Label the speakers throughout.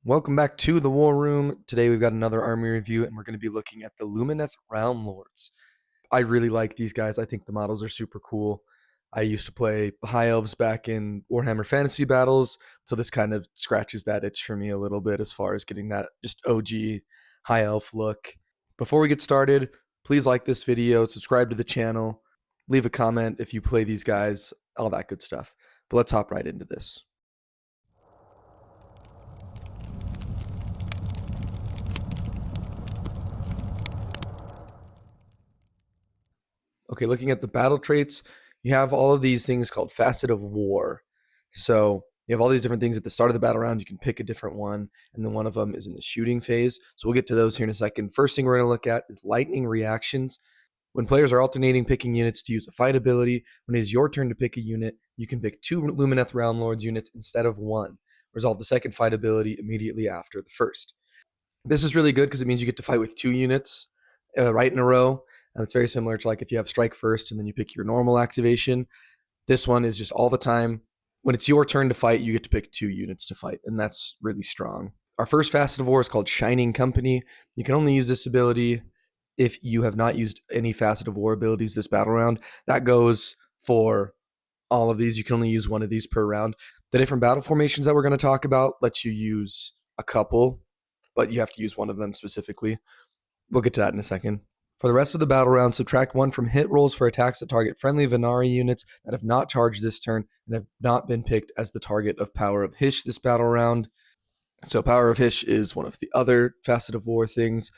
Speaker 1: Welcome back to the War Room. Today we've got another army review and we're going to be looking at the Lumineth Realm Lords. I really like these guys. I think the models are super cool. I used to play High Elves back in Warhammer Fantasy Battles, so this kind of scratches that itch for me a little bit as far as getting that just OG High Elf look. Before we get started, please like this video, subscribe to the channel, leave a comment if you play these guys, all that good stuff. But let's hop right into this. Okay, looking at the battle traits, you have all of these things called facet of war. So you have all these different things at the start of the battle round. You can pick a different one, and then one of them is in the shooting phase. So we'll get to those here in a second. First thing we're going to look at is lightning reactions. When players are alternating picking units to use a fight ability, when it is your turn to pick a unit, you can pick 2 Lumineth Realm Lords units instead of 1. Resolve the second fight ability immediately after the first. This is really good because it means you get to fight with 2 units right in a row. It's very similar to like if you have strike first and then you pick your normal activation. This one is just all the time. When it's your turn to fight, you get to pick 2 units to fight, and that's really strong. Our first facet of war is called Shining Company. You can only use this ability if you have not used any facet of war abilities this battle round. That goes for all of these. You can only use one of these per round. The different battle formations that we're going to talk about lets you use a couple, but you have to use one of them specifically. We'll get to that in a second. For the rest of the battle round, subtract 1 from hit rolls for attacks that target friendly Venari units that have not charged this turn and have not been picked as the target of Power of Hysh this battle round. So Power of Hysh is one of the other facet of war things.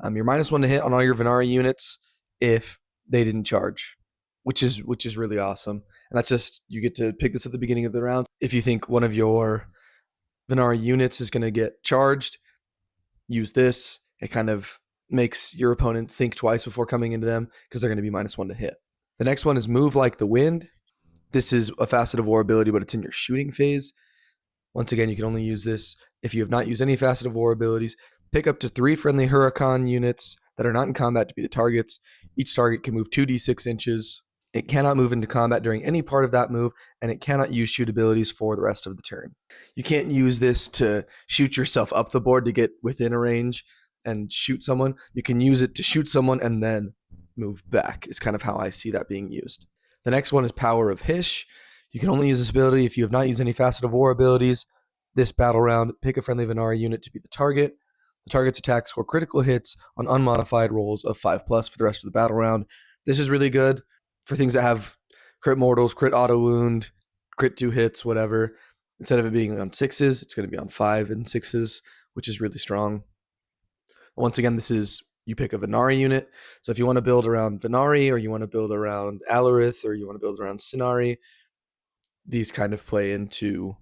Speaker 1: You're -1 to hit on all your Venari units if they didn't charge, which is really awesome. And that's just, you get to pick this at the beginning of the round. If you think one of your Venari units is going to get charged, use this. It kind of makes your opponent think twice before coming into them because they're going to be -1 to hit. The next one is Move Like the Wind. This is a facet of war ability, but it's in your shooting phase. Once again, you can only use this if you have not used any facet of war abilities. Pick up to 3 friendly Hurakan units that are not in combat to be the targets. Each target can move 2d6 inches. It cannot move into combat during any part of that move, and it cannot use shoot abilities for the rest of the turn. You can't use this to shoot yourself up the board to get within a range and shoot someone. You can use it to shoot someone and then move back, is kind of how I see that being used. The next one is Power of Hysh. You can only use this ability if you have not used any facet of war abilities this battle round. Pick a friendly Venari unit to be the target. The target's attacks score critical hits on unmodified rolls of 5+ for the rest of the battle round. This is really good for things that have crit mortals, crit auto wound, crit 2 hits, whatever. Instead of it being on 6s, it's going to be on 5 and 6s, which is really strong. Once again, this is, you pick a Venari unit. So if you want to build around Venari, or you want to build around Alarith, or you want to build around Scinari, these kind of play into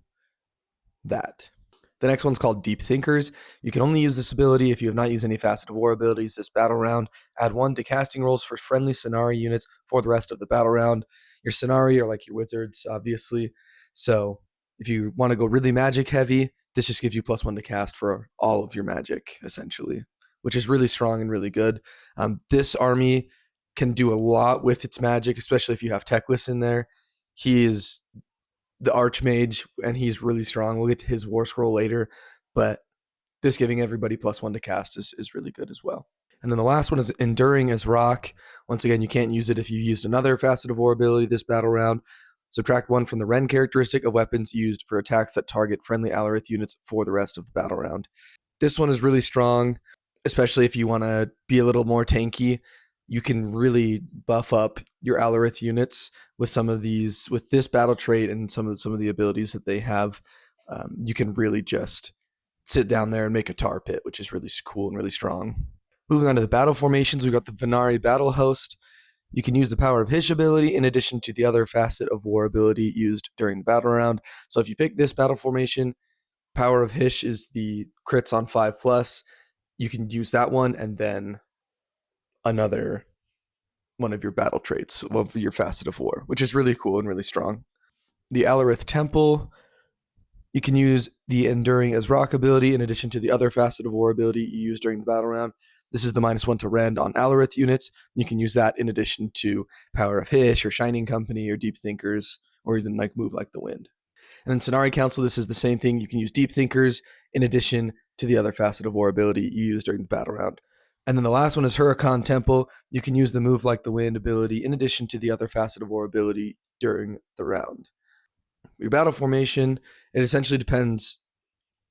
Speaker 1: that. The next one's called Deep Thinkers. You can only use this ability if you have not used any facet of war abilities this battle round. Add 1 to casting rolls for friendly Scinari units for the rest of the battle round. Your Scinari are like your wizards, obviously. So if you want to go really magic heavy, this just gives you +1 to cast for all of your magic, essentially, which is really strong and really good. This army can do a lot with its magic, especially if you have Teclis in there. He is the Archmage, and he's really strong. We'll get to his War Scroll later, but this giving everybody +1 to cast is really good as well. And then the last one is Enduring as Rock. Once again, you can't use it if you used another facet of war ability this battle round. Subtract 1 from the Ren characteristic of weapons used for attacks that target friendly Alarith units for the rest of the battle round. This one is really strong, especially if you want to be a little more tanky. You can really buff up your Alarith units with some of these, with this battle trait and some of the abilities that they have. You can really just sit down there and make a tar pit, which is really cool and really strong. Moving on to the battle formations, we've got the Venari Battle Host. You can use the Power of Hysh ability in addition to the other facet of war ability used during the battle round. So if you pick this battle formation, Power of Hysh is the crits on 5+. You can use that one and then another one of your battle traits of your facet of war, which is really cool and really strong. The Alarith Temple, you can use the Enduring as Rock ability in addition to the other facet of war ability you use during the battle round. This is the -1 to rend on Alarith units. You can use that in addition to Power of Hysh or Shining Company or Deep Thinkers, or even like Move Like the Wind. And then Scinari Council, this is the same thing. You can use Deep Thinkers in addition to the other Facet of War ability you use during the battle round. And then the last one is Hurakan Temple. You can use the Move Like the Wind ability in addition to the other Facet of War ability during the round. Your battle formation, it essentially depends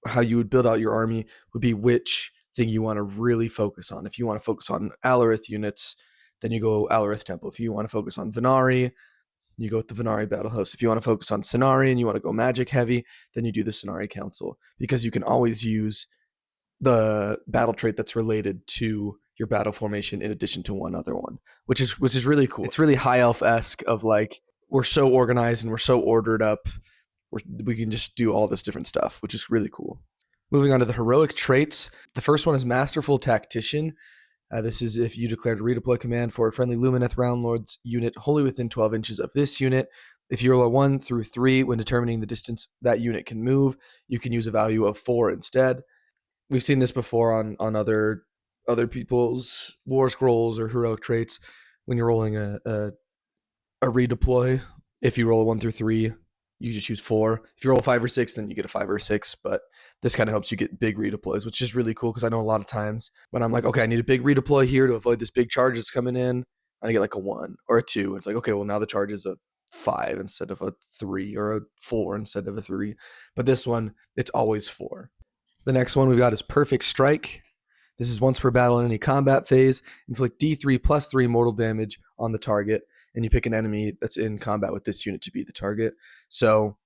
Speaker 1: how you would build out your army, would be which thing you want to really focus on. If you want to focus on Alarith units, then you go Alarith Temple. If you want to focus on Venari, you go with the Venari Battle Host. If you want to focus on Scinari and you want to go magic heavy, then you do the Scinari Council, because you can always use the battle trait that's related to your battle formation in addition to one other one, which is really cool. It's really high elf-esque of like, we're so organized and we're so ordered up, we can just do all this different stuff, which is really cool. Moving on to the heroic traits. The first one is Masterful Tactician. This is if you declared a redeploy command for a friendly Lumineth Round Lords unit wholly within 12 inches of this unit. If you roll a 1 through 3 when determining the distance that unit can move, you can use a value of 4 instead. We've seen this before on other people's war scrolls or heroic traits. When you're rolling a redeploy, if you roll a 1 through 3, you just use 4. If you roll a 5 or 6, then you get a 5 or a 6. But this kind of helps you get big redeploys, which is really cool, because I know a lot of times when I'm like, okay, I need a big redeploy here to avoid this big charge that's coming in, and I get like a 1 or a 2. It's like, okay, well, now the charge is a 5 instead of a 3, or a 4 instead of a 3. But this one, it's always 4. The next one we've got is Perfect Strike. This is once per battle in any combat phase. Inflict D3 plus 3 mortal damage on the target, and you pick an enemy that's in combat with this unit to be the target. So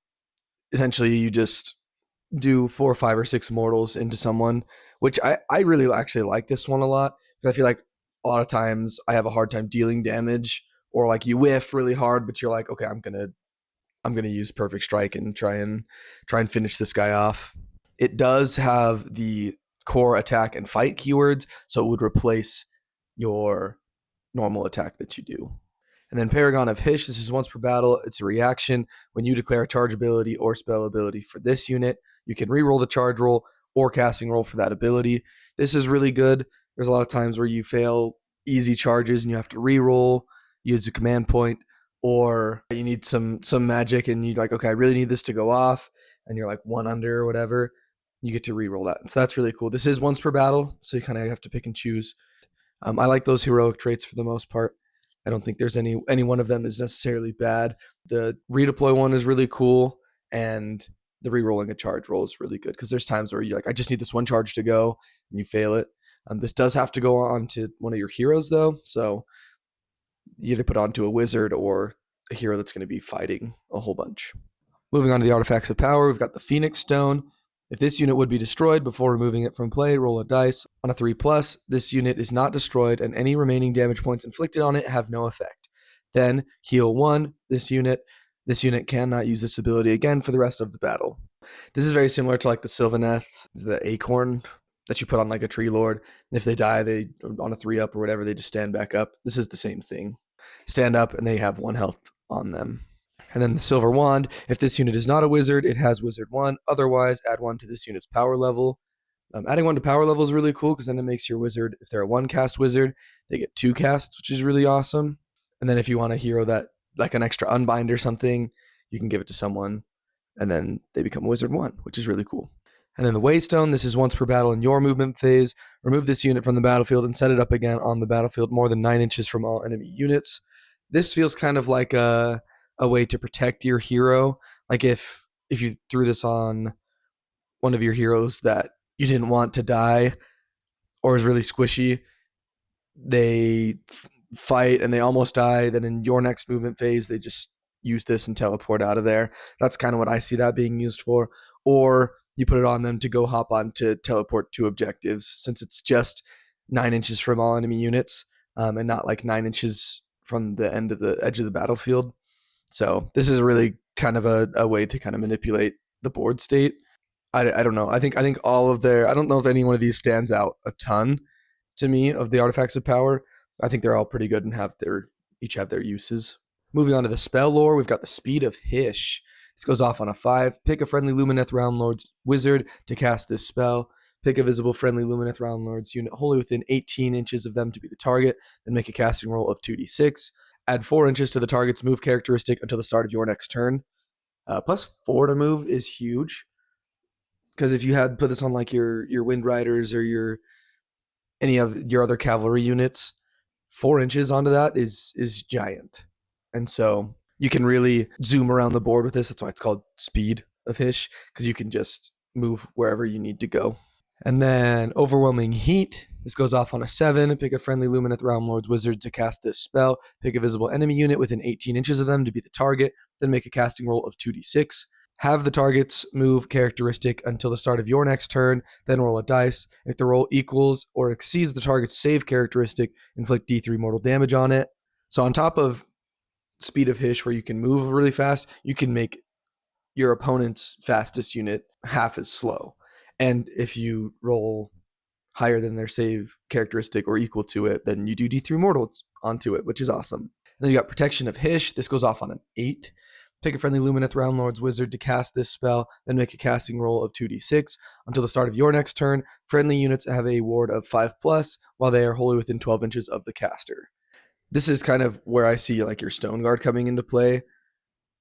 Speaker 1: essentially you just do 4, 5, or 6 mortals into someone, which I really actually like this one a lot, because I feel like a lot of times I have a hard time dealing damage, or like you whiff really hard, but you're like, okay, I'm gonna use Perfect Strike and try and finish this guy off. It does have the core attack and fight keywords, so it would replace your normal attack that you do. And then Paragon of Hish, this is once per battle. It's a reaction. When you declare a charge ability or spell ability for this unit, you can reroll the charge roll or casting roll for that ability. This is really good. There's a lot of times where you fail easy charges and you have to reroll, use a command point, or you need some magic and you're like, okay, I really need this to go off, and you're like 1 under or whatever. You get to reroll that. And so that's really cool. This is once per battle, so you kind of have to pick and choose. I like those heroic traits for the most part. I don't think there's any one of them is necessarily bad. The redeploy one is really cool, and the rerolling a charge roll is really good, because there's times where you're like, I just need this one charge to go, and you fail it. This does have to go on to one of your heroes, though, so you either put it onto a wizard or a hero that's going to be fighting a whole bunch. Moving on to the artifacts of power, we've got the Phoenix Stone. If this unit would be destroyed before removing it from play, roll a dice. On a 3+, this unit is not destroyed, and any remaining damage points inflicted on it have no effect. Then, heal 1, this unit. This unit cannot use this ability again for the rest of the battle. This is very similar to like the Sylvaneth, the acorn that you put on like a tree lord. And if they die, they on a 3-up or whatever, they just stand back up. This is the same thing. Stand up, and they have 1 health on them. And then the Silver Wand, if this unit is not a wizard, it has Wizard 1. Otherwise, add 1 to this unit's power level. Adding 1 to power level is really cool, because then it makes your wizard, if they're a 1-cast wizard, they get 2 casts, which is really awesome. And then if you want a hero that, like an extra unbind or something, you can give it to someone, and then they become Wizard 1, which is really cool. And then the Waystone, this is once per battle in your movement phase. Remove this unit from the battlefield and set it up again on the battlefield more than 9 inches from all enemy units. This feels kind of like a way to protect your hero. Like if you threw this on one of your heroes that you didn't want to die or is really squishy, they fight and they almost die, then in your next movement phase they just use this and teleport out of there. That's kind of what I see that being used for. Or you put it on them to go hop on to teleport to objectives, since it's just 9 inches from all enemy units, and not like 9 inches from the end of the edge of the battlefield. So this is really kind of a way to kind of manipulate the board state. I don't know. I think all of their, I don't know if any one of these stands out a ton to me of the artifacts of power. I think they're all pretty good and each have their uses. Moving on to the spell lore, we've got the Speed of Hish. This goes off on a 5. Pick a friendly Lumineth Round Lords wizard to cast this spell. Pick a visible friendly Lumineth Round Lords unit wholly within 18 inches of them to be the target, then make a casting roll of 2d6. Add 4 inches to the target's move characteristic until the start of your next turn. +4 to move is huge, because if you had put this on like your Wind Riders or your any of your other cavalry units, 4 inches onto that is giant. And so you can really zoom around the board with this. That's why it's called Speed of Hish, because you can just move wherever you need to go. And then Overwhelming Heat. This goes off on a 7. Pick a friendly Lumineth Realm Lord's Wizard to cast this spell. Pick a visible enemy unit within 18 inches of them to be the target. Then make a casting roll of 2d6. Have the target's move characteristic until the start of your next turn, then roll a dice. If the roll equals or exceeds the target's save characteristic, inflict d3 mortal damage on it. So on top of Speed of Hish, where you can move really fast, you can make your opponent's fastest unit half as slow. And if you roll higher than their save characteristic or equal to it, then you do d3 mortals onto it, which is awesome. And then you got Protection of Hish. This goes off on an 8. Pick a friendly Lumineth Realm Lord's Wizard to cast this spell, then make a casting roll of 2d6. Until the start of your next turn, friendly units have a ward of 5+, while they are wholly within 12 inches of the caster. This is kind of where I see like your Stone Guard coming into play,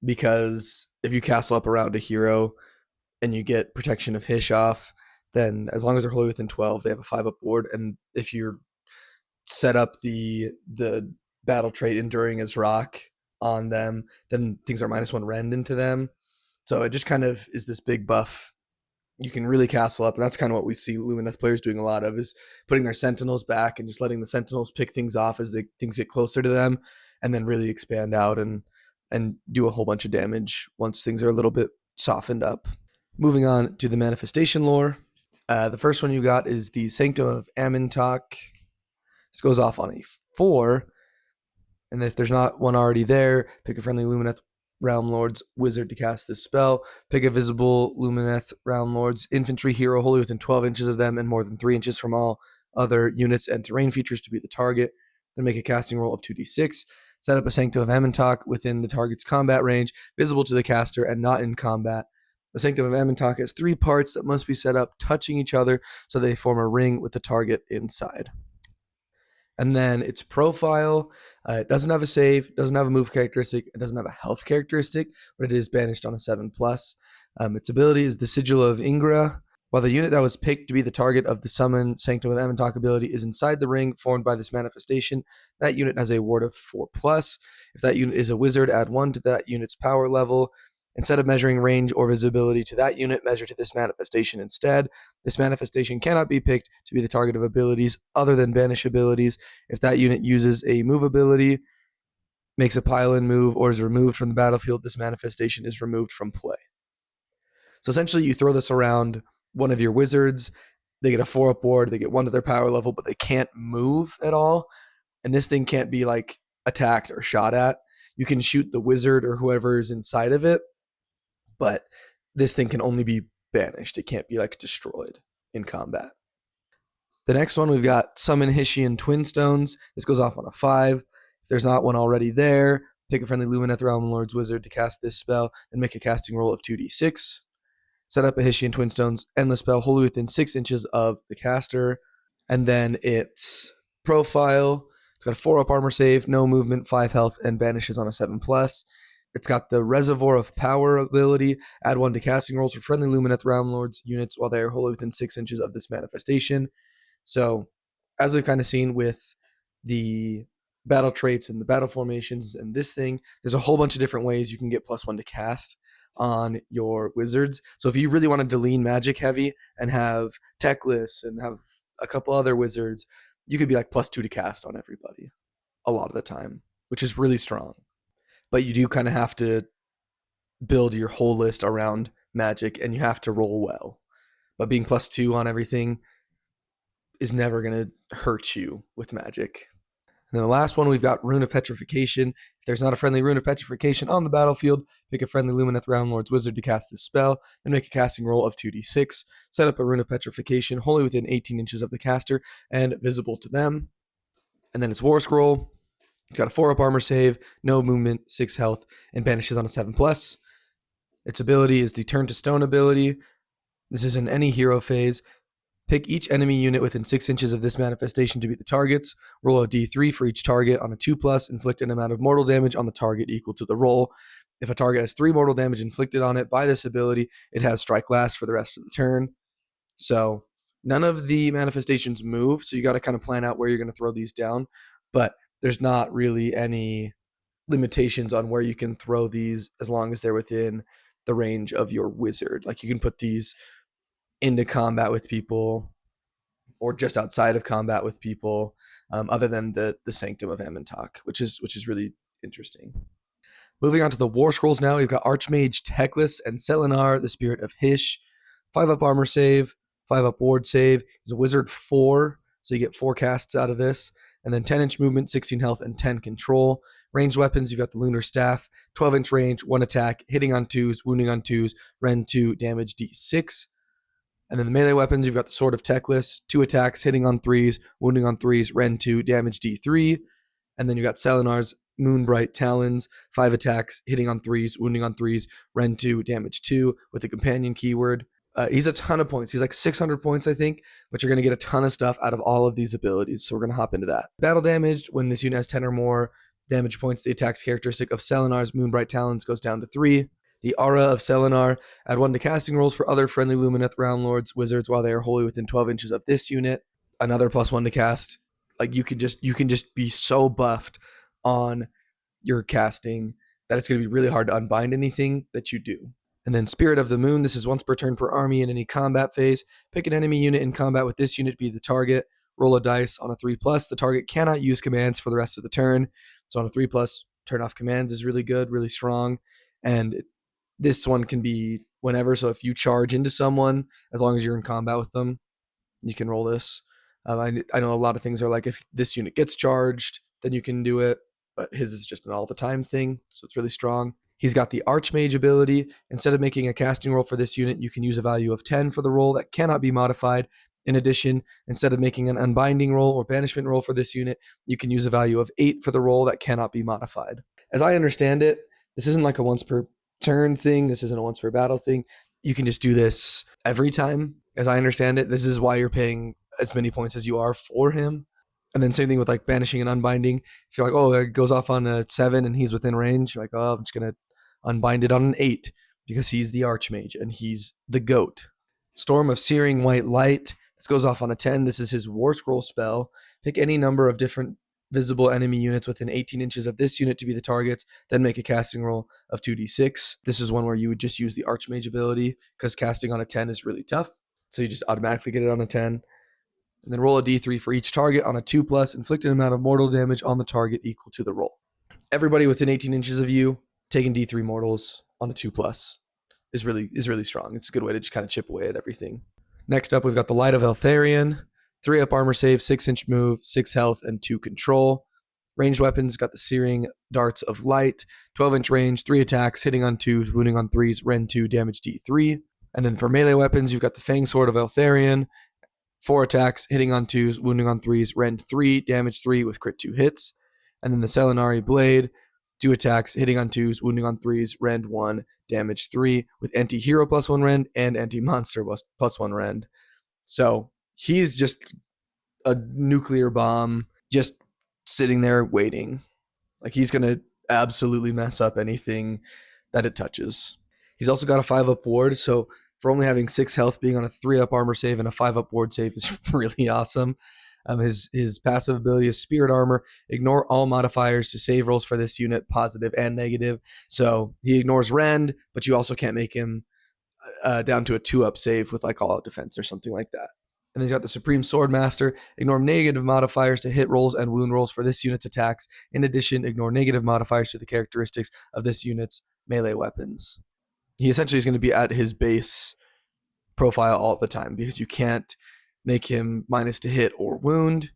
Speaker 1: because if you castle up around a hero and you get Protection of Hish off, then as long as they're wholly within 12, they have a 5-up ward. And if you're set up the battle trait Enduring as Rock on them, then things are -1 rend into them. So it just kind of is this big buff. You can really castle up, and that's kind of what we see Lumineth players doing a lot of, is putting their Sentinels back and just letting the Sentinels pick things off as things get closer to them, and then really expand out and do a whole bunch of damage once things are a little bit softened up. Moving on to the manifestation lore. The first one you got is the Sanctum of Amintok. This goes off on a 4. And if there's not one already there, pick a friendly Lumineth Realm Lord's Wizard to cast this spell. Pick a visible Lumineth Realm Lord's infantry hero wholly within 12 inches of them and more than 3 inches from all other units and terrain features to be the target. Then make a casting roll of 2d6. Set up a Sanctum of Amintok within the target's combat range, visible to the caster and not in combat. The Sanctum of Amintok has 3 parts that must be set up touching each other so they form a ring with the target inside. And then its profile, it doesn't have a save, doesn't have a move characteristic, it doesn't have a health characteristic, but it is banished on a 7+. Its ability is the Sigil of Ingra. While the unit that was picked to be the target of the summon Sanctum of Amintok ability is inside the ring formed by this manifestation, that unit has a ward of 4+. If that unit is a wizard, add 1 to that unit's power level. Instead of measuring range or visibility to that unit, measure to this manifestation instead. This manifestation cannot be picked to be the target of abilities other than banish abilities. If that unit uses a move ability, makes a pile-in move, or is removed from the battlefield, this manifestation is removed from play. So essentially, you throw this around one of your wizards, they get a 4-up ward, they get 1 to their power level, but they can't move at all. And this thing can't be like attacked or shot at. You can shoot the wizard or whoever is inside of it, but this thing can only be banished. It can't be like destroyed in combat. The next one, we've got Summon Hishian Twinstones. This goes off on a 5. If there's not one already there, pick a friendly Lumineth Realm Lord's Wizard to cast this spell and make a casting roll of 2d6. Set up a Hishian Twinstones endless spell wholly within 6 inches of the caster. And then its profile, it's got a 4-up armor save, no movement, 5 health, and banishes on a 7+. It's got the Reservoir of Power ability. Add 1 to casting rolls for friendly Lumineth Realm Lords units while they are wholly within 6 inches of this manifestation. So, as we've kind of seen with the battle traits and the battle formations and this thing, there's a whole bunch of different ways you can get +1 to cast on your wizards. So if you really wanted to lean magic heavy and have Techless and have a couple other wizards, you could be like +2 to cast on everybody a lot of the time, which is really strong. But you do kind of have to build your whole list around magic, and you have to roll well. But being +2 on everything is never going to hurt you with magic. And then the last one, we've got Rune of Petrification. If there's not a friendly Rune of Petrification on the battlefield, pick a friendly Lumineth Realm Lord's Wizard to cast this spell, then make a casting roll of 2d6. Set up a Rune of Petrification wholly within 18 inches of the caster and visible to them. And then its War Scroll. It's got a 4-up armor save, no movement, 6 health, and banishes on a 7+. Its ability is the Turn to Stone ability. This is in any hero phase. Pick each enemy unit within 6 inches of this manifestation to be the targets. Roll a d3 for each target on a 2+. Inflict an amount of mortal damage on the target equal to the roll. If a target has 3 mortal damage inflicted on it by this ability, it has strike last for the rest of the turn. So none of the manifestations move, so you got to kind of plan out where you're going to throw these down. But there's not really any limitations on where you can throw these as long as they're within the range of your wizard. Like you can put these into combat with people or just outside of combat with people, other than the Sanctum of Amentok, which is really interesting. Moving on to the War Scrolls now, we've got Archmage Teclis and Selenar, the Spirit of Hish. 5-up armor save, 5-up ward save. He's a wizard 4, so you get 4 casts out of this. And then 10-inch movement, 16 health, and 10 control. Ranged weapons, you've got the Lunar Staff, 12-inch range, 1 attack, hitting on 2s, wounding on 2s, Ren 2, damage D6. And then the melee weapons, you've got the Sword of Teclis, 2 attacks, hitting on 3s, wounding on 3s, Ren 2, damage D3. And then you've got Selenar's Moonbright Talons, 5 attacks, hitting on 3s, wounding on 3s, Ren 2, damage 2, with the companion keyword. He's a ton of points. He's like 600 points, I think, but you're going to get a ton of stuff out of all of these abilities, so we're going to hop into that. Battle damage, when this unit has 10 or more damage points, the attack's characteristic of Selenar's Moonbright Talons goes down to 3. The Aura of Selenar, add 1 to casting rolls for other friendly Lumineth Round Lords, wizards, while they are wholly within 12 inches of this unit. Another +1 to cast. Like you can just be so buffed on your casting that it's going to be really hard to unbind anything that you do. And then Spirit of the Moon, this is once per turn per army in any combat phase. Pick an enemy unit in combat with this unit to be the target. Roll a dice on a 3+. The target cannot use commands for the rest of the turn. So on a 3+, turn off commands is really good, really strong. And this one can be whenever. So if you charge into someone, as long as you're in combat with them, you can roll this. I know a lot of things are like if this unit gets charged, then you can do it. But his is just an all the time thing. So it's really strong. He's got the Archmage ability. Instead of making a casting roll for this unit, you can use a value of 10 for the roll that cannot be modified. In addition, instead of making an unbinding roll or banishment roll for this unit, you can use a value of 8 for the roll that cannot be modified. As I understand it, this isn't like a once per turn thing. This isn't a once per battle thing. You can just do this every time. As I understand it, this is why you're paying as many points as you are for him. And then same thing with like banishing and unbinding. If you're like, oh, it goes off on a 7 and he's within range, you're like, oh, I'm just going to unbind it on an 8 because he's the Archmage and he's the GOAT. Storm of Searing White Light. This goes off on a 10. This is his War Scroll spell. Pick any number of different visible enemy units within 18 inches of this unit to be the targets, then make a casting roll of 2d6. This is one where you would just use the Archmage ability because casting on a 10 is really tough. So you just automatically get it on a 10. And then roll a d3 for each target on a 2+, inflict an amount of mortal damage on the target equal to the roll. Everybody within 18 inches of you taking d3 mortals on a 2+ is really strong. It's a good way to just kind of chip away at everything. Next up, we've got the Light of Eltharion. 3-up armor save, 6-inch move, 6 health, and 2 control. Ranged weapons, got the Searing Darts of Light, 12-inch range, 3 attacks, hitting on 2s, wounding on 3s, Ren 2, damage D3. And then for melee weapons, you've got the Fang Sword of Eltharion, 4 attacks, hitting on 2s, wounding on 3s, Rend 3, damage 3 with crit 2 hits. And then the Selenari Blade, 2 attacks, hitting on 2s, wounding on 3s, Rend 1, damage 3 with anti-hero +1 Rend and anti-monster +1 Rend. So he's just a nuclear bomb just sitting there waiting. Like he's going to absolutely mess up anything that it touches. He's also got a 5-up ward, so for only having 6 health, being on a 3-up armor save and a 5-up ward save is really awesome. His passive ability is Spirit Armor. Ignore all modifiers to save rolls for this unit, positive and negative. So he ignores Rend, but you also can't make him down to a 2-up save with like all-out defense or something like that. And then he's got the Supreme Swordmaster. Ignore negative modifiers to hit rolls and wound rolls for this unit's attacks. In addition, ignore negative modifiers to the characteristics of this unit's melee weapons. He essentially is going to be at his base profile all the time because you can't make him minus to hit or wound,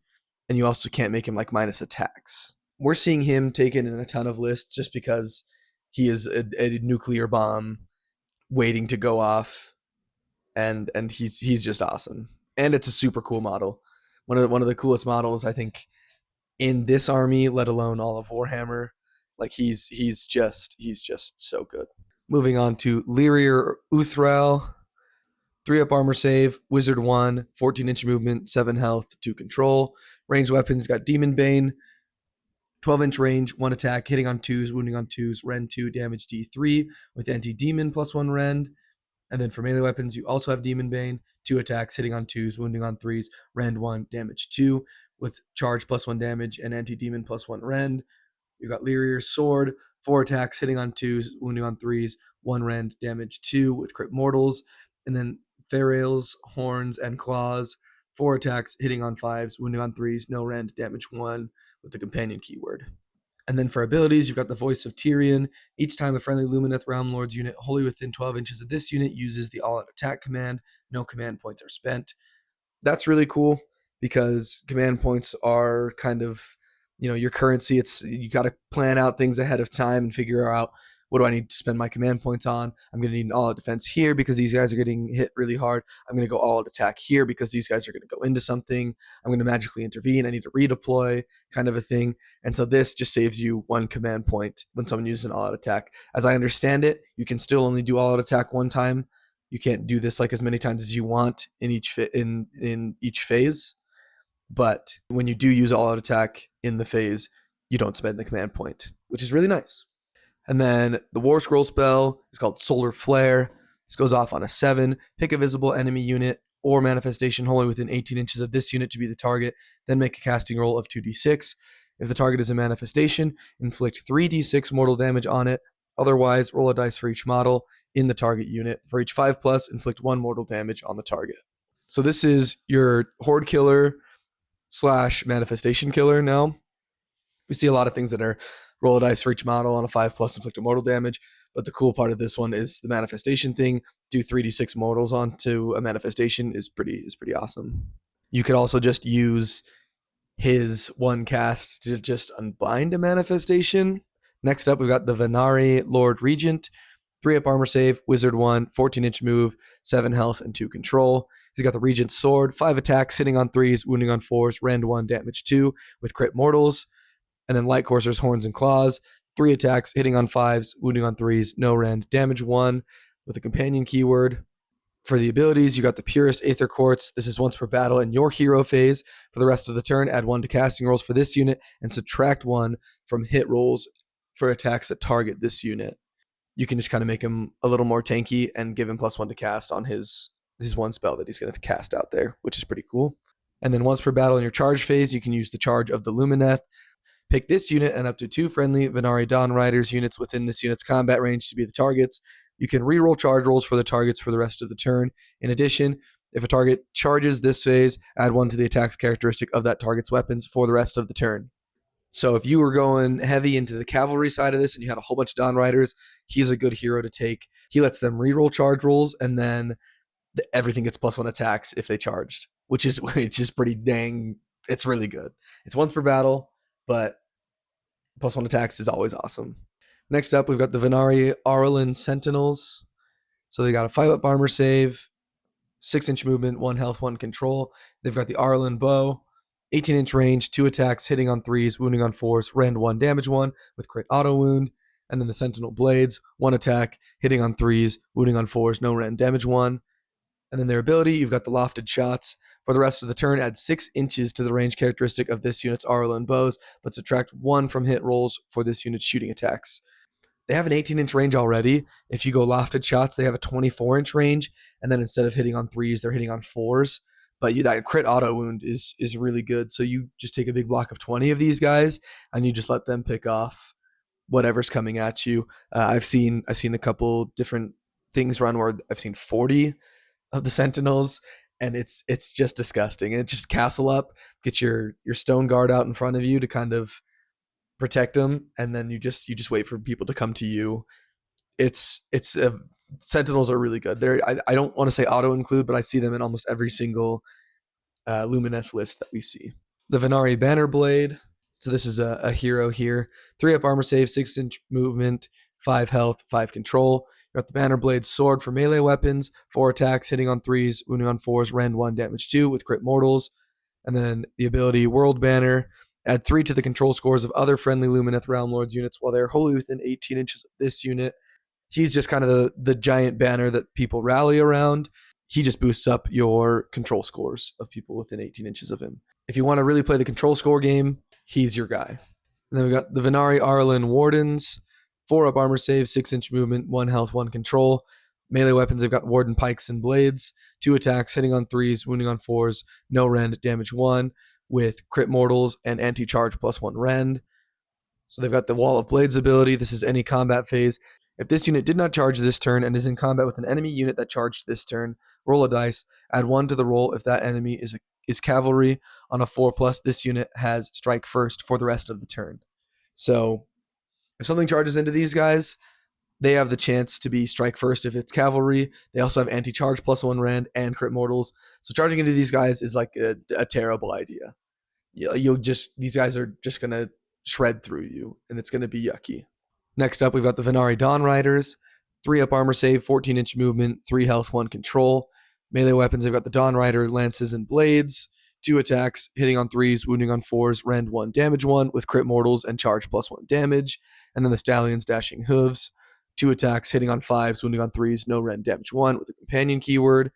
Speaker 1: and you also can't make him like minus attacks. We're seeing him taken in a ton of lists just because he is a nuclear bomb waiting to go off, and he's just awesome. And it's a super cool model. One of the coolest models I think in this army, let alone all of Warhammer. Like he's just so good. Moving on to Lyrir Uthral. 3-up armor save, Wizard 1, 14-inch movement, 7 health, 2 control. Ranged weapons, got Demon Bane, 12-inch range, 1 attack, hitting on 2s, wounding on 2s, rend 2, damage D3 with anti-demon plus 1 rend. And then for melee weapons, you also have Demon Bane, 2 attacks, hitting on 2s, wounding on 3s, rend 1, damage 2 with charge plus 1 damage and anti-demon plus 1 rend. You've got Lyria's Sword, 4 attacks, hitting on 2s, wounding on 3s, 1 rend, damage 2 with crit mortals. And then Therail's Horns and Claws, 4 attacks, hitting on 5s, wounding on 3s, no rend, damage 1 with the companion keyword. And then for abilities, you've got the Voice of Tyrion. Each time a friendly Lumineth Realm Lord's unit wholly within 12 inches of this unit uses the all-out attack command, no command points are spent. That's really cool because command points are kind of, your currency. It's, you got to plan out things ahead of time and figure out, what do I need to spend my command points on? I'm going to need an all-out defense here because these guys are getting hit really hard. I'm going to go all-out attack here because these guys are going to go into something. I'm going to magically intervene. I need to redeploy, kind of a thing. And so this just saves you 1 command point when someone uses an all-out attack. As I understand it, you can still only do all-out attack 1 time. You can't do this like as many times as you want in each in each phase. But when you do use all-out attack in the phase, you don't spend the command point, which is really nice. And then the War Scroll spell is called Solar Flare. This goes off on a 7. Pick a visible enemy unit or manifestation wholly within 18 inches of this unit to be the target. Then make a casting roll of 2d6. If the target is a manifestation, inflict 3d6 mortal damage on it. Otherwise, roll a dice for each model in the target unit. For each 5+, inflict 1 mortal damage on the target. So this is your horde killer / manifestation killer now. We see a lot of things that are roll a dice for each model on a 5+, inflict a mortal damage. But the cool part of this one is the manifestation thing. Do 3d6 mortals onto a manifestation is pretty awesome. You could also just use his 1 cast to just unbind a manifestation. Next up, we've got the Venari Lord Regent. 3-up armor save, wizard 1, 14-inch move, 7 health, and 2 control. He's got the Regent's Sword, 5 attacks, hitting on 3s, wounding on 4s, rend 1, damage 2 with crit mortals. And then Light Courser's Horns and Claws, 3 attacks, hitting on 5s, wounding on 3s, no rend, damage 1 with a companion keyword. For the abilities, you got the Purest Aether Quartz. This is once per battle in your hero phase. For the rest of the turn, add 1 to casting rolls for this unit and subtract 1 from hit rolls for attacks that target this unit. You can just kind of make him a little more tanky and give him +1 to cast on his 1 spell that he's going to cast out there, which is pretty cool. And then once per battle in your charge phase, you can use the charge of the Lumineth. Pick this unit and up to 2 friendly Venari Dawn Riders units within this unit's combat range to be the targets. You can reroll charge rolls for the targets for the rest of the turn. In addition, if a target charges this phase, add 1 to the attack's characteristic of that target's weapons for the rest of the turn. So if you were going heavy into the cavalry side of this and you had a whole bunch of Dawn Riders, he's a good hero to take. He lets them reroll charge rolls, and then everything gets +1 attacks if they charged, which is pretty dang. It's really good. It's once per battle, but +1 attacks is always awesome. Next up, we've got the Venari Arlen Sentinels. So they got a 5-up armor save, 6-inch movement, 1 health, 1 control. They've got the Arlen Bow, 18-inch range, 2 attacks, hitting on 3s, wounding on 4s, rend 1, damage 1 with crit auto wound. And then the Sentinel Blades, 1 attack, hitting on 3s, wounding on 4s, no rend, damage 1. And then their ability, you've got the Lofted Shots. For the rest of the turn, add 6 inches to the range characteristic of this unit's Arlen Bows, but subtract 1 from hit rolls for this unit's shooting attacks. They have an 18-inch range already. If you go Lofted Shots, they have a 24-inch range, and then instead of hitting on 3s, they're hitting on 4s. But that crit auto wound is really good. So you just take a big block of 20 of these guys, and you just let them pick off whatever's coming at you. I've seen a couple different things run where I've seen 40 of the Sentinels, and it's just disgusting. And just castle up, get your stone guard out in front of you to kind of protect them, and then you just wait for people to come to you. Sentinels are really good. I don't want to say auto include, but I see them in almost every single Lumineth list that we see. The Venari Banner Blade. So this is a hero here. 3-up armor save, 6-inch movement, 5 health, 5 control. You got the Banner Blade Sword for melee weapons, 4 attacks, hitting on 3s, wounding on 4s, rend 1, damage 2 with crit mortals. And then the ability World Banner. Add 3 to the control scores of other friendly Lumineth Realm Lords units while they're wholly within 18 inches of this unit. He's just kind of the giant banner that people rally around. He just boosts up your control scores of people within 18 inches of him. If you want to really play the control score game, he's your guy. And then we got the Venari Arlen Wardens, 4 up armor save, 6-inch movement, 1 health, 1 control. Melee weapons, they've got Warden Pikes and Blades, 2 attacks, hitting on 3s, wounding on 4s, no rend, damage 1, with crit mortals and anti-charge plus 1 rend. So they've got the Wall of Blades ability. This is any combat phase. If this unit did not charge this turn and is in combat with an enemy unit that charged this turn, roll a dice, add 1 to the roll if that enemy is cavalry. On a 4+, this unit has strike first for the rest of the turn. So if something charges into these guys, they have the chance to be strike first if it's cavalry. They also have anti-charge plus 1 rend and crit mortals. So charging into these guys is like a terrible idea. These guys are just gonna shred through you, and it's gonna be yucky. Next up, we've got the Venari Dawn Riders, 3 up armor save, 14-inch movement, 3 health, 1 control. Melee weapons, they've got the Dawn Rider lances and blades, 2 attacks, hitting on 3s, wounding on 4s, rend 1, damage 1, with crit mortals and charge plus 1 damage. And then the Stallion's dashing hooves, 2 attacks, hitting on 5s, wounding on 3s, no rend, damage 1, with a companion keyword.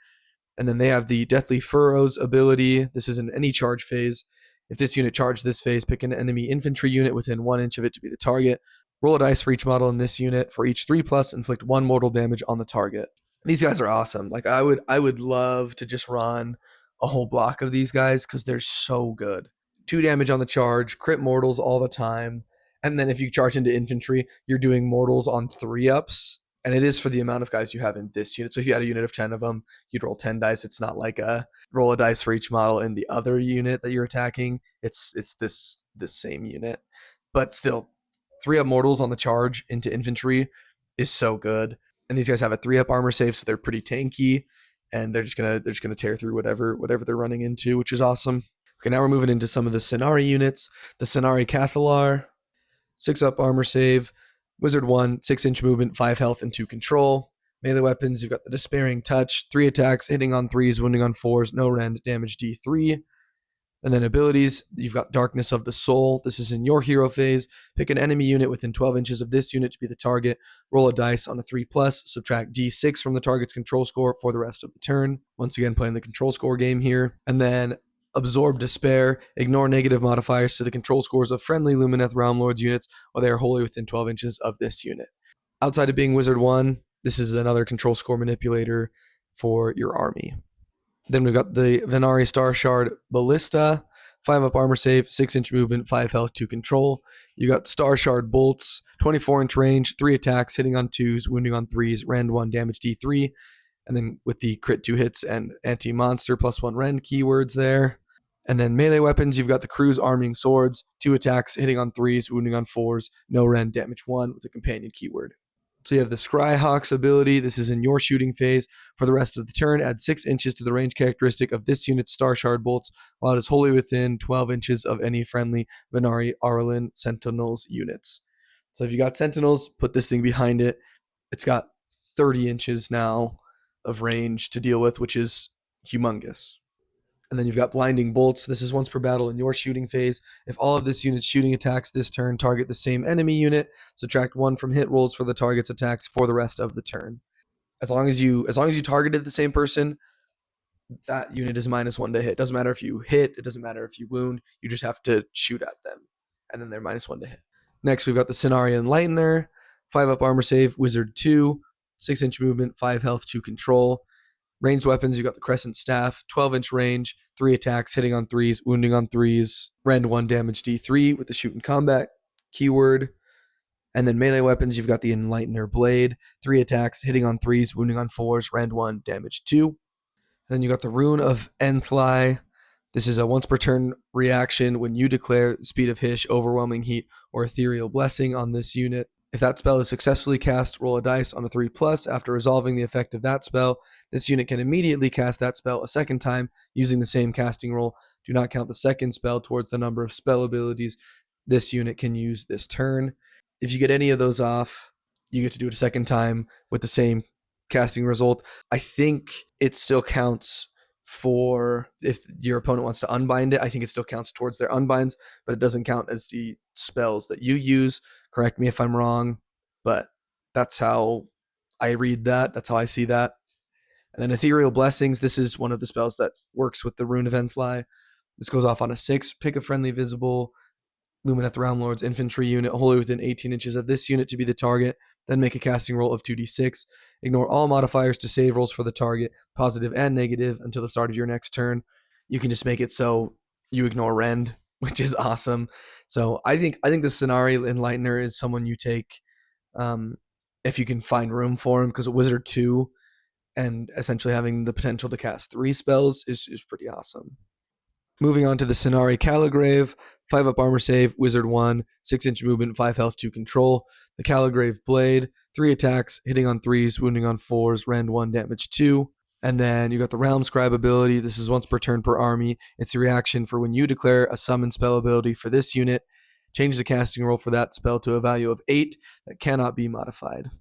Speaker 1: And then they have the Deathly Furrows ability. This is in any charge phase. If this unit charged this phase, pick an enemy infantry unit within 1 inch of it to be the target. Roll a dice for each model in this unit. For each 3+, inflict 1 mortal damage on the target. These guys are awesome. Like I would love to just run a whole block of these guys because they're so good. 2 damage on the charge, crit mortals all the time. And then if you charge into infantry, you're doing mortals on 3-ups. And it is for the amount of guys you have in this unit. So if you had a unit of 10 of them, you'd roll 10 dice. It's not like a roll a dice for each model in the other unit that you're attacking. It's this same unit. But still, 3-up mortals on the charge into infantry is so good. And these guys have a 3-up armor save, so they're pretty tanky, and they're just gonna tear through whatever they're running into, which is awesome. Okay, now we're moving into some of the Scinari units. The Scinari Cathalar, 6-up armor save, Wizard 1, 6-inch movement, 5 health, and 2 control. Melee weapons, you've got the Despairing Touch, 3 attacks, hitting on 3s, wounding on 4s, no rend, damage D3. And then abilities, you've got Darkness of the Soul. This is in your hero phase. Pick an enemy unit within 12 inches of this unit to be the target. Roll a dice on a 3+, subtract D6 from the target's control score for the rest of the turn. Once again, playing the control score game here. And then Absorb Despair. Ignore negative modifiers to the control scores of friendly Lumineth Realm Lords units while they are wholly within 12 inches of this unit. Outside of being Wizard 1, this is another control score manipulator for your army. Then we've got the Venari Star Shard Ballista, 5-up armor save, 6-inch movement, 5 health, 2 control. You got Star Shard Bolts, 24-inch range, 3 attacks, hitting on 2s, wounding on 3s, rend 1, damage D3. And then with the crit 2 hits and anti-monster plus 1 rend keywords there. And then melee weapons, you've got the Cruise Arming Swords, 2 attacks, hitting on 3s, wounding on 4s, no rend, damage 1, with a companion keyword. So you have the Scryhawk's ability. This is in your shooting phase. For the rest of the turn, add 6 inches to the range characteristic of this unit's Star Shard bolts while it is wholly within 12 inches of any friendly Venari Arlen Sentinels units. So if you got Sentinels, put this thing behind it. It's got 30 inches now of range to deal with, which is humongous. And then you've got Blinding Bolts. This is once per battle in your shooting phase. If all of this unit's shooting attacks this turn target the same enemy unit, subtract 1 from hit rolls for the target's attacks for the rest of the turn. As long as you targeted the same person, that unit is -1 to hit. Doesn't matter if you hit, it doesn't matter if you wound, you just have to shoot at them. And then they're -1 to hit. Next, we've got the Scinari Enlightener, 5-up armor save, Wizard 2, 6-inch movement, 5 health, 2 control. Ranged weapons, you got the Crescent Staff, 12-inch range, 3 attacks, hitting on 3s, wounding on 3s, rend 1, damage D3 with the shoot and combat keyword. And then melee weapons, you've got the Enlightener Blade, 3 attacks, hitting on 3s, wounding on 4s, rend 1, damage 2. And then you got the Rune of Enthli. This is a once per turn reaction when you declare Speed of Hish, Overwhelming Heat, or Ethereal Blessing on this unit. If that spell is successfully cast, roll a dice on a 3+. After resolving the effect of that spell, this unit can immediately cast that spell a second time using the same casting roll. Do not count the second spell towards the number of spell abilities this unit can use this turn. If you get any of those off, you get to do it a second time with the same casting result. I think it still counts for if your opponent wants to unbind it. I think it still counts towards their unbinds, but it doesn't count as the spells that you use. Correct me if I'm wrong, but that's how I read that. That's how I see that. And then Ethereal Blessings. This is one of the spells that works with the Rune of Enthli. This goes off on a 6. Pick a friendly visible Lumineth Realm Lord's infantry unit wholly within 18 inches of this unit to be the target, then make a casting roll of 2d6. Ignore all modifiers to save rolls for the target, positive and negative, until the start of your next turn. You can just make it so you ignore Rend, which is awesome. So I think the Scinari Enlightener is someone you take if you can find room for him, because a Wizard 2 and essentially having the potential to cast 3 spells is pretty awesome. Moving on to the Scinari Caligrave, 5 up armor save, Wizard 1, 6-inch movement, 5 health, 2 control. The Caligrave Blade, 3 attacks, hitting on 3s, wounding on 4s, rend 1, damage 2. And then you got the Realm Scribe ability. This is once per turn per army. It's the reaction for when you declare a summon spell ability for this unit. Change the casting roll for that spell to a value of 8 that cannot be modified.